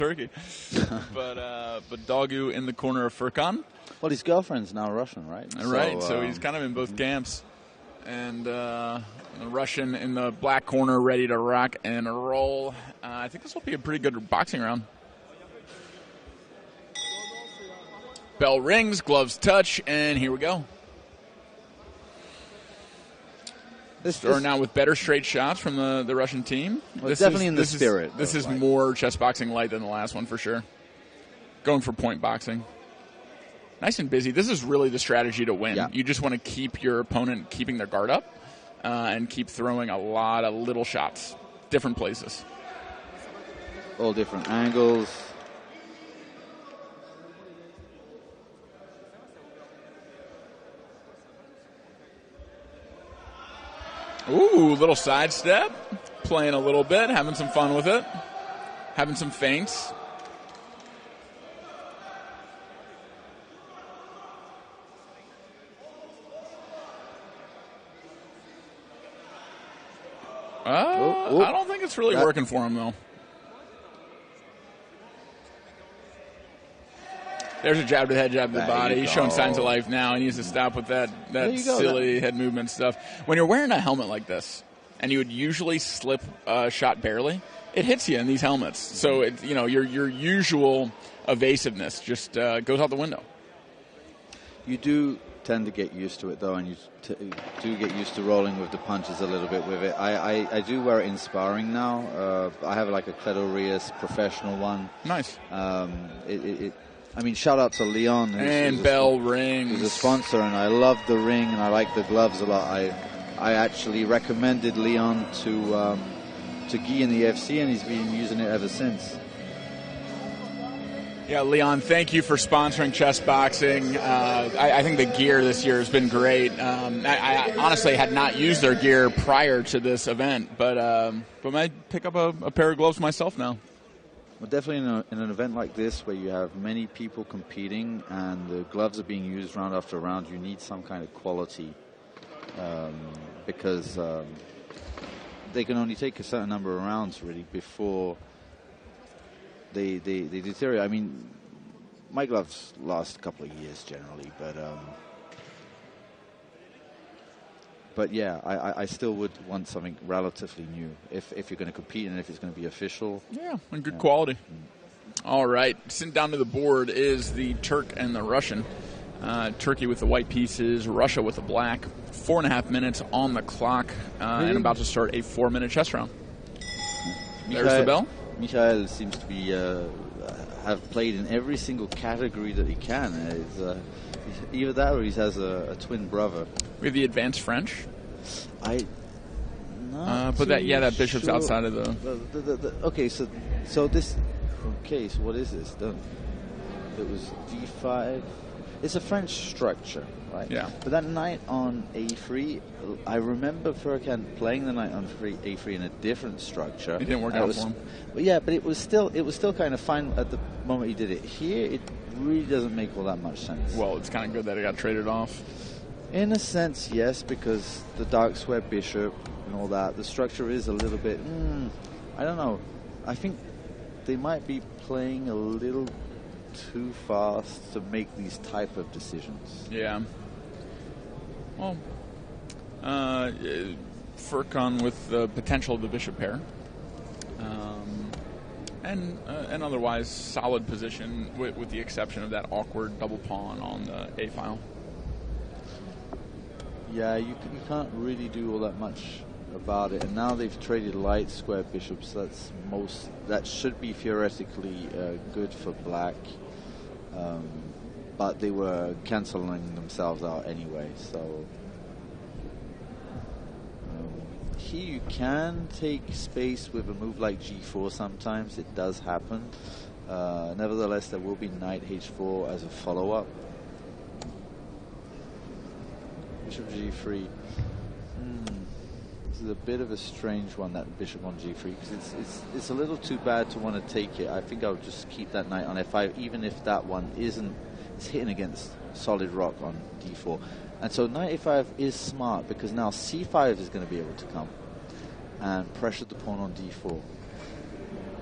Turkey. but Aydogdu in the corner of Furkan. Well, his girlfriend's now Russian, right? Right, so he's kind of in both camps. And the Russian in the black corner ready to rock and roll. I think this will be a pretty good boxing round. Bell rings, gloves touch, and here we go. Starting out with better straight shots from the Russian team. Well, this definitely in the spirit. This is more chess boxing light than the last one for sure. Going for point boxing. Nice and busy. This is really the strategy to win. Yeah. You just want to keep your opponent keeping their guard up and keep throwing a lot of little shots, different places. All different angles. Ooh, little sidestep. Playing a little bit, having some fun with it. Having some feints. I don't think it's really working for him, though. There's a jab to the head, jab to the body. He's showing signs of life now. He needs to stop with that silly head movement stuff. When you're wearing a helmet like this, and you would usually slip a shot barely, it hits you in these helmets. So your usual evasiveness just goes out the window. You do tend to get used to it, though, and you do get used to rolling with the punches a little bit with it. I do wear it in sparring now. I have like a RUS professional one. Nice. I mean, shout out to Leon. And bell rings. He's a sponsor, and I love the ring, and I like the gloves a lot. I actually recommended Leon to Guy in the FC, and he's been using it ever since. Yeah, Leon, thank you for sponsoring chess boxing. I think the gear this year has been great. I honestly had not used their gear prior to this event, but I might pick up a pair of gloves myself now. Well, definitely in an event like this where you have many people competing and the gloves are being used round after round, you need some kind of quality because they can only take a certain number of rounds really before they deteriorate. I mean, my gloves last a couple of years generally, but yeah, I still would want something relatively new if you're going to compete and if it's going to be official. Yeah, and good quality. All right, sitting down to the board is the Turk and the Russian. Turkey with the white pieces, Russia with the black. 4.5 minutes on the clock, and about to start a 4-minute chess round. There's the bell. Mikhail seems to be have played in every single category that he can. Either that or he has a twin brother. We have the advanced French. But that bishop's sure. Outside of the okay, so this. Okay, so what is this? It was D5. It's a French structure, right? Yeah. But that knight on A3, I remember Furkan playing the knight on A3 in a different structure. It didn't work out for him. But yeah, but it was still kind of fine at the moment he did it. Here, it really doesn't make all that much sense. Well, it's kind of good that it got traded off. In a sense, yes, because the dark square bishop and all that, the structure is a little bit, I don't know. I think they might be playing a little too fast to make these type of decisions. Yeah. Well, Furkan with the potential of the bishop pair. And otherwise solid position with the exception of that awkward double pawn on the A file. Yeah, you can't really do all that much about it, and now they've traded light square bishops. That should be theoretically good for black, but they were cancelling themselves out anyway. So here you can take space with a move like G4. Sometimes it does happen. Nevertheless, there will be knight H4 as a follow-up. Bishop G3. This is a bit of a strange one, that bishop on G3, because it's a little too bad to want to take it. I think I would just keep that knight on F5, even if that one it's hitting against solid rock on D4. And so knight A5 is smart, because now C5 is going to be able to come and pressure the pawn on D4.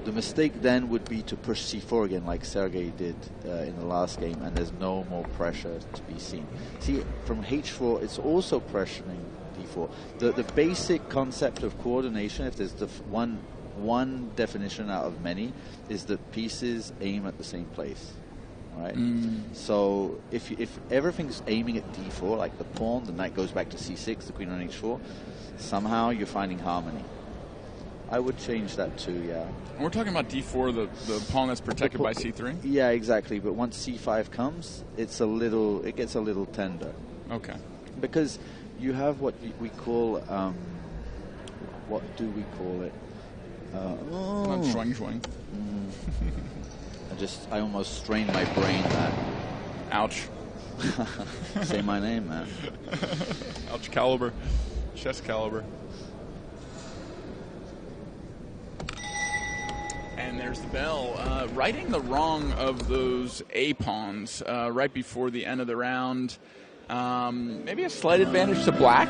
the mistake then would be to push c4 again, like Sergei did in the last game, and there's no more pressure to be seen. See, from h4, it's also pressuring d4. The basic concept of coordination, if there's one definition out of many, is that pieces aim at the same place. Right. So if everything's aiming at d4, like the pawn, the knight goes back to c6, the queen on h4, somehow you're finding harmony. I would change that too, yeah. And we're talking about d4, the pawn that's protected by c3? Yeah, exactly. But once c5 comes, it gets a little tender. Okay. Because you have what we call, what do we call it? Swing, swing. I almost strained my brain that. Ouch. Say my name, man. Ouch caliber. Chess caliber. And there's the bell. Righting the wrong of those A pawns right before the end of the round. Maybe a slight advantage to black.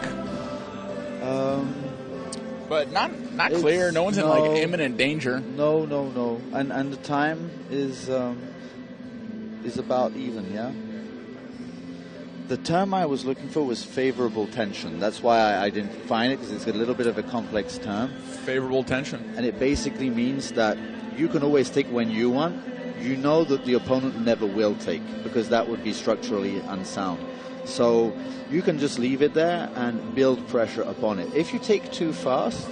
But not clear. No one's in like imminent danger. No. And the time is about even, yeah? The term I was looking for was favorable tension. That's why I didn't find it, because it's a little bit of a complex term. Favorable tension. And it basically means that you can always take when you want. You know that the opponent never will take, because that would be structurally unsound. So you can just leave it there and build pressure upon it. If you take too fast,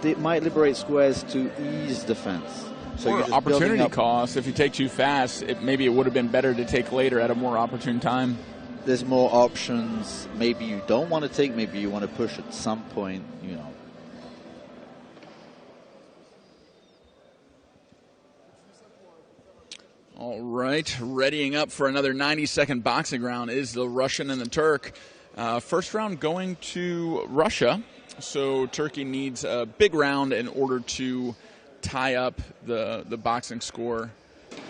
it might liberate squares to ease defense. So or opportunity cost. If you take too fast, maybe it would have been better to take later at a more opportune time. There's more options. Maybe you don't want to take. Maybe you want to push at some point, you know. All right, readying up for another 90-second boxing round is the Russian and the Turk. First round going to Russia, so Turkey needs a big round in order to tie up the boxing score.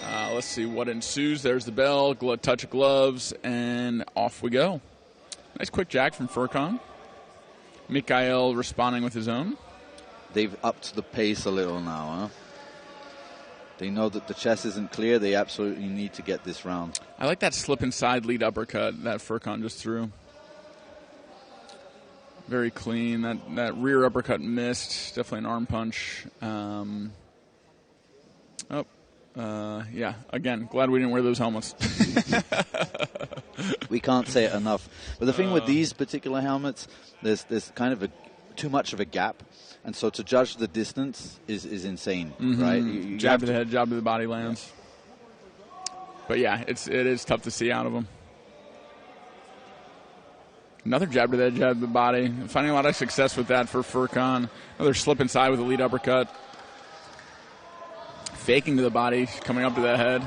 Let's see what ensues. There's the bell, touch of gloves, and off we go. Nice quick jack from Furkan. Mikhail responding with his own. They've upped the pace a little now, huh? They know that the chess isn't clear. They absolutely need to get this round. I like that slip inside lead uppercut that Furkan just threw. Very clean. That rear uppercut missed. Definitely an arm punch. Yeah. Again, glad we didn't wear those helmets. We can't say it enough. But the thing with these particular helmets, there's kind of too much of a gap. And so to judge the distance is insane, right? You jab to the head, jab to the body lands. But yeah, it is tough to see out of him. Another jab to the head, jab to the body. Finding a lot of success with that for Furkan. Another slip inside with a lead uppercut. Faking to the body, coming up to the head.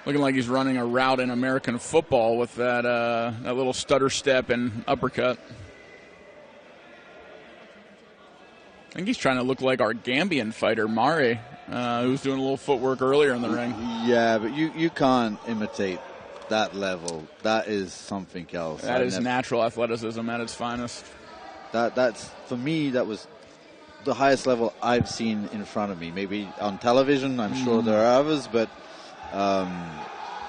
Looking like he's running a route in American football with that little stutter step and uppercut. I think he's trying to look like our Gambian fighter, Mari, who was doing a little footwork earlier in the ring. Yeah, but you can't imitate that level. That is something else. That is natural athleticism at its finest. That's for me, that was the highest level I've seen in front of me. Maybe on television, I'm sure there are others, but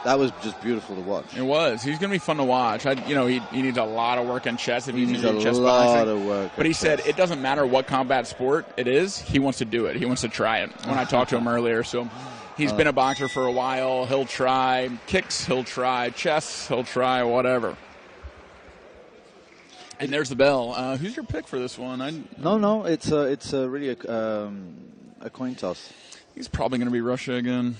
that was just beautiful to watch. It was. He's going to be fun to watch. He needs a lot of work in chess if he's needs into chess boxing. A lot boxing. of work. But he said it doesn't matter what combat sport it is. He wants to do it. He wants to try it. When I talked to him earlier, so he's been a boxer for a while. He'll try kicks. He'll try chess. He'll try whatever. And there's the bell. Who's your pick for this one? No. It's really a coin toss. He's probably going to be Russia again.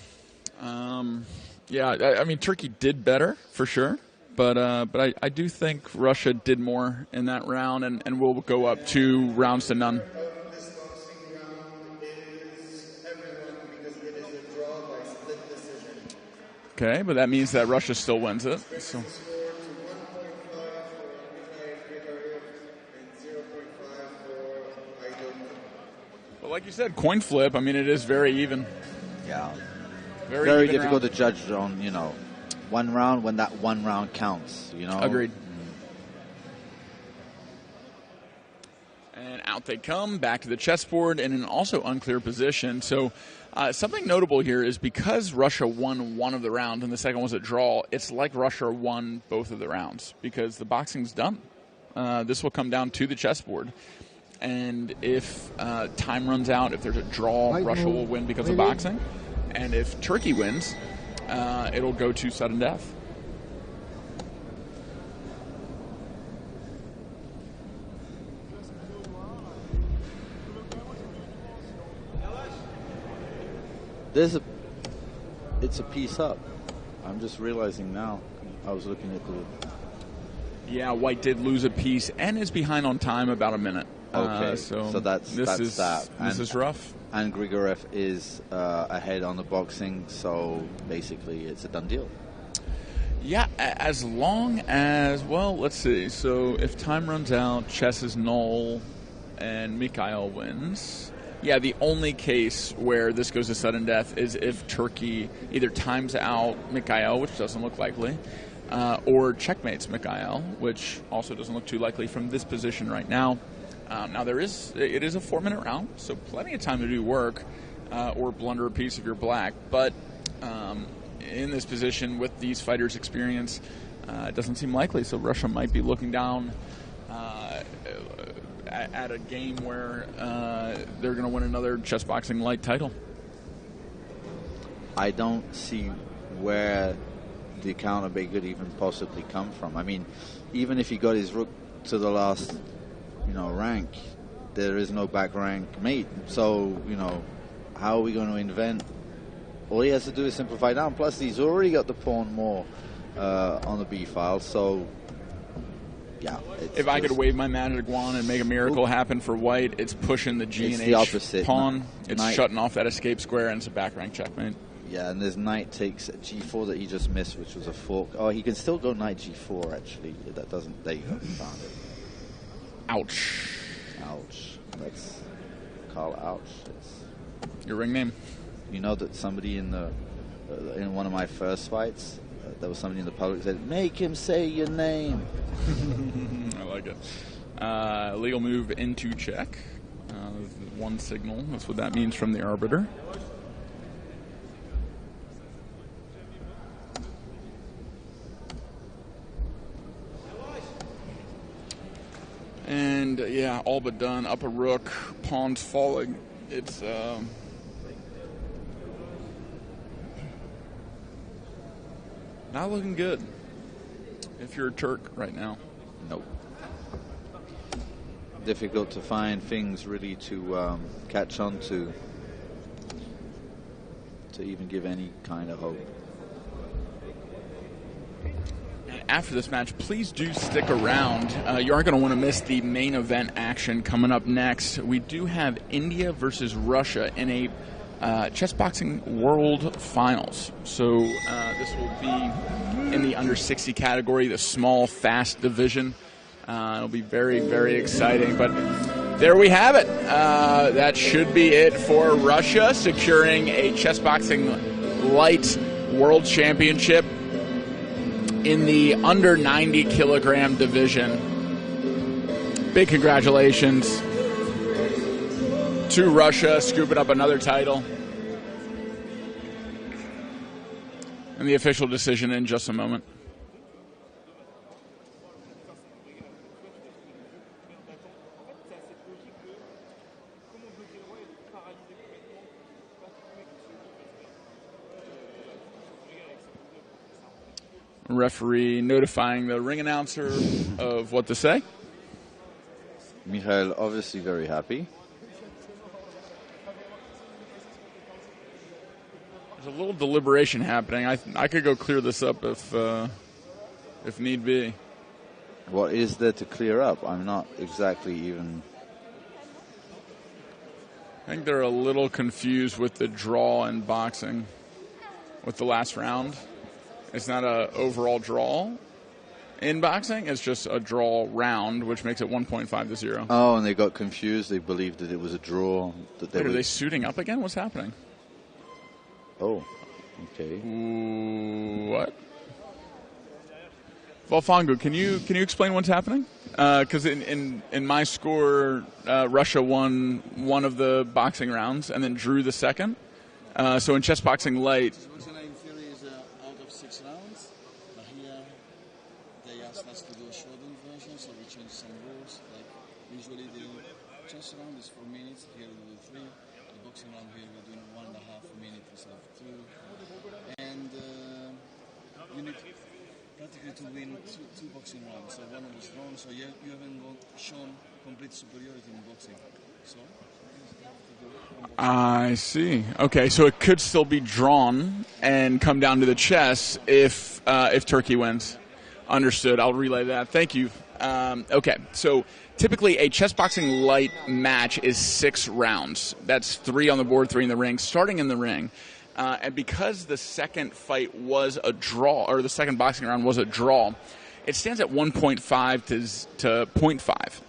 Yeah, I mean, Turkey did better, for sure. But I do think Russia did more in that round, and we'll go up 2 rounds to none. This boxing round is everyone because it is a draw by split decision. Okay, but that means that Russia still wins it. So. Score to 1.5 for Mikhail Grigorev and 0.5 for Aydogdu. But like you said, coin flip. I mean, it is very even. Yeah. Very difficult round. to judge on, one round when that one round counts, Agreed. And out they come back to the chessboard in an also unclear position. So something notable here is because Russia won one of the rounds and the second was a draw, it's like Russia won both of the rounds because the boxing's done. This will come down to the chessboard. And if time runs out, if there's a draw, Russia will win because of boxing. And if Turkey wins, it'll go to sudden death. It's a piece up. I'm just realizing now. I was looking at the... Yeah, White did lose a piece and is behind on time about a minute. Okay, so that's that. This is rough. And Grigorev is ahead on the boxing, so basically it's a done deal. Yeah, as long as, well, let's see. So if time runs out, chess is null, and Mikhail wins. Yeah, the only case where this goes to sudden death is if Turkey either times out Mikhail, which doesn't look likely, or checkmates Mikhail, which also doesn't look too likely from this position right now. Now it is a 4-minute round, so plenty of time to do work or blunder a piece if you're black. But in this position with these fighters' experience, it doesn't seem likely. So Russia might be looking down at a game where they're going to win another chess boxing light title. I don't see where the counter could even possibly come from. I mean, even if he got his rook to the last, rank, there is no back rank mate. So, how are we going to invent? All he has to do is simplify down. Plus, he's already got the pawn more on the B file. So, yeah. If I could wave my magic wand and make a miracle happen for White, it's pushing the G and H opposite pawn. It's shutting off that escape square, and it's a back rank checkmate. Yeah, and there's knight takes G4 that he just missed, which was a fork. Oh, he can still go knight G4, actually. That doesn't... There you go. Found it. Ouch. Ouch. That's... Carl, ouch. Your ring name? You know that somebody in one of my first fights, there was somebody in the public that said, make him say your name. I like it. Legal move into check. One signal. That's what that means from the arbiter. And, yeah, all but done. Up a rook, pawns falling. It's not looking good if you're a Turk right now. Nope. Difficult to find things really to catch on to even give any kind of hope. After this match, please do stick around. You aren't going to want to miss the main event action coming up next. We do have India versus Russia in a Chessboxing World Finals. So this will be in the under 60 category, the small, fast division. It'll be very, very exciting. But there we have it. That should be it for Russia, securing a Chessboxing Light World Championship in the under 90 kilogram division. Big congratulations to Russia, scooping up another title. And the official decision in just a moment. Referee notifying the ring announcer of what to say. Mikhail obviously very happy. There's a little deliberation happening. I could go clear this up if need be. What is there to clear up? I'm not exactly even... I think they're a little confused with the draw in boxing with the last round. It's not an overall draw in boxing. It's just a draw round, which makes it 1.5 to 0. Oh, and they got confused. They believed that it was a draw. That Wait, are they suiting up again? What's happening? Oh, okay. Ooh, what? Volfangu, can you explain what's happening? Because in my score, Russia won one of the boxing rounds and then drew the second. So in Chessboxing Light, Chessboxing Light in theory is out of 6 rounds, but here they asked us to do a shortened version, so we changed some rules. Like usually the chess round is 4 minutes, here we do 3. The boxing round here we're doing 1.5 minutes instead of 2. And you need practically to win two boxing rounds. So one was drawn, so you haven't shown complete superiority in boxing. So I see. Okay, so it could still be drawn and come down to the chess if Turkey wins. Understood. I'll relay that. Thank you. Okay, so typically a Chessboxing Light match is 6 rounds. That's 3 on the board, 3 in the ring, starting in the ring. And because the second fight was a draw, or the second boxing round was a draw, it stands at 1.5 to 0.5,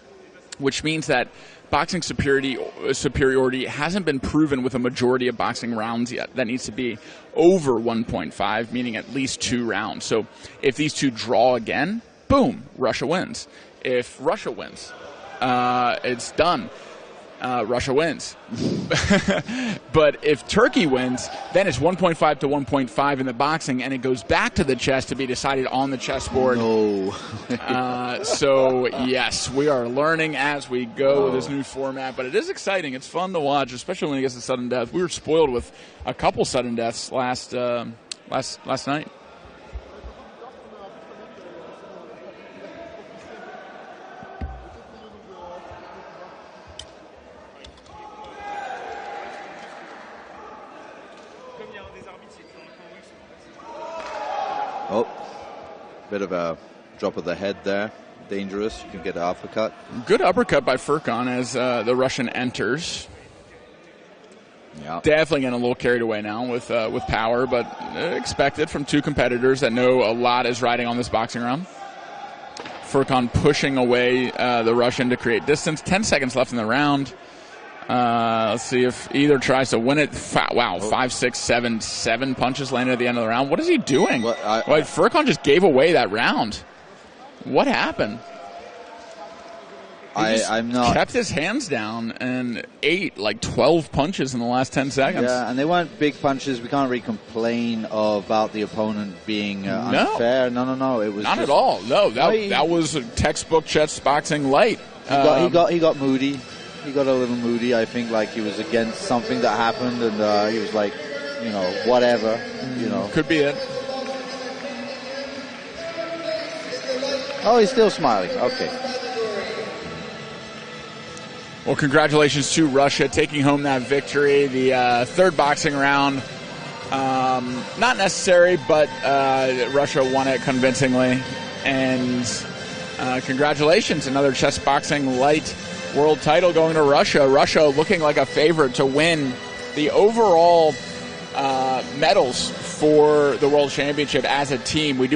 which means that boxing superiority hasn't been proven with a majority of boxing rounds yet. That needs to be over 1.5, meaning at least 2 rounds. So if these two draw again, boom, Russia wins. If Russia wins, it's done. Russia wins. But if Turkey wins, then it's 1.5 to 1.5 in the boxing, and it goes back to the chess to be decided on the chessboard. No. So, yes, we are learning as we go with this new format, but it is exciting. It's fun to watch, especially when it gets to sudden death. We were spoiled with a couple sudden deaths last night. Oh, bit of a drop of the head there. Dangerous. You can get an uppercut. Good uppercut by Furkan as the Russian enters. Yeah. Definitely getting a little carried away now with power, but expected from two competitors that know a lot is riding on this boxing round. Furkan pushing away the Russian to create distance. 10 seconds left in the round. Let's see if either tries to win it. Wow, 5, 6, 7 punches landed at the end of the round. What is he doing? Furkan just gave away that round. What happened? I'm not. Kept his hands down and ate like 12 punches in the last 10 seconds. Yeah, and they weren't big punches. We can't really complain about the opponent being unfair. No. It was not at all. No, that was a textbook Chessboxing Light. He got moody. He got a little moody. I think like he was against something that happened, and he was like, whatever. Could be it. Oh, he's still smiling. Okay. Well, congratulations to Russia taking home that victory. The third boxing round, not necessary, but Russia won it convincingly. And congratulations, another Chessboxing Light world title going to Russia. Russia looking like a favorite to win the overall medals for the World Championship as a team. We do